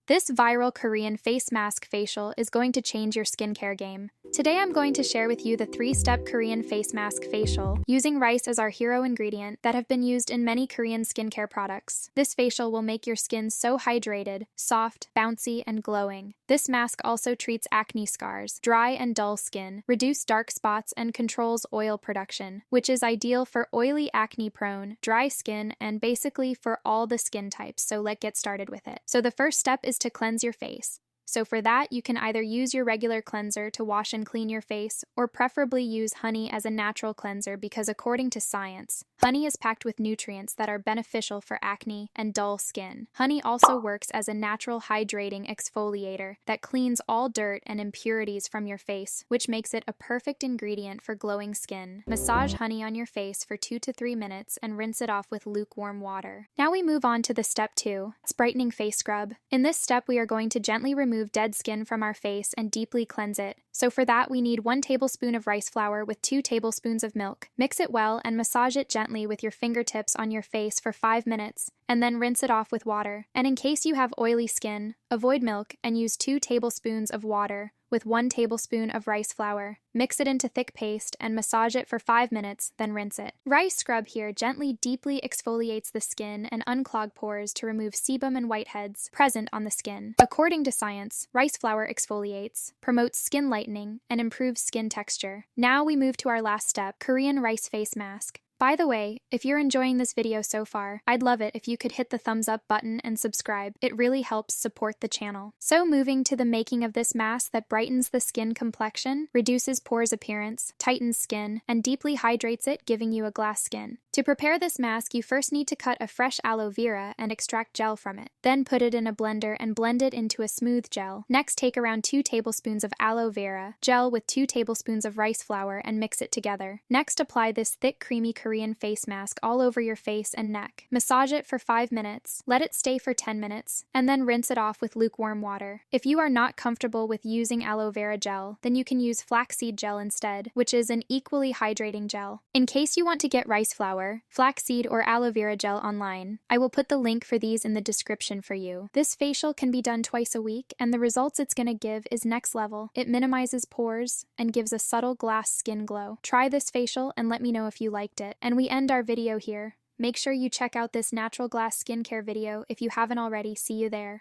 This viral Korean face mask facial is going to change your skincare game. Today I'm going to share with you the 3-step Korean face mask facial, using rice as our hero ingredient that have been used in many Korean skincare products. This facial will make your skin so hydrated, soft, bouncy, and glowing. This mask also treats acne scars, dry and dull skin, reduces dark spots, and controls oil production, which is ideal for oily, acne-prone, dry skin, and basically for all the skin types, so let's get started with it. So the first step is to cleanse your face. So for that, you can either use your regular cleanser to wash and clean your face, or preferably use honey as a natural cleanser because according to science, honey is packed with nutrients that are beneficial for acne and dull skin. Honey also works as a natural hydrating exfoliator that cleans all dirt and impurities from your face, which makes it a perfect ingredient for glowing skin. Massage honey on your face for 2 to 3 minutes and rinse it off with lukewarm water. Now we move on to the step 2, it's brightening face scrub. In this step, we are going to gently remove dead skin from our face and deeply cleanse it. So for that, we need 1 tablespoon of rice flour with 2 tablespoons of milk. Mix it well and massage it gently with your fingertips on your face for 5 minutes, and then rinse it off with water. And in case you have oily skin, avoid milk and use 2 tablespoons of water with 1 tablespoon of rice flour. Mix it into thick paste and massage it for 5 minutes, then rinse it. Rice scrub here gently deeply exfoliates the skin and unclog pores to remove sebum and whiteheads present on the skin. According to science, rice flour exfoliates, promotes skin lightening, and improves skin texture. Now we move to our last step, Korean rice face mask. By the way, if you're enjoying this video so far, I'd love it if you could hit the thumbs up button and subscribe. It really helps support the channel. So moving to the making of this mask that brightens the skin complexion, reduces pores appearance, tightens skin, and deeply hydrates it, giving you a glass skin. To prepare this mask, you first need to cut a fresh aloe vera and extract gel from it. Then put it in a blender and blend it into a smooth gel. Next, take around 2 tablespoons of aloe vera gel with 2 tablespoons of rice flour and mix it together. Next, apply this thick, creamy Korean face mask all over your face and neck. Massage it for 5 minutes, let it stay for 10 minutes, and then rinse it off with lukewarm water. If you are not comfortable with using aloe vera gel, then you can use flaxseed gel instead, which is an equally hydrating gel. In case you want to get rice flour, flaxseed, or aloe vera gel online, I will put the link for these in the description for you. This facial can be done twice a week, and the results it's gonna give is next level. It minimizes pores and gives a subtle glass skin glow. Try this facial and let me know if you liked it. And we end our video here. Make sure you check out this natural glass skincare video if you haven't already. See you there.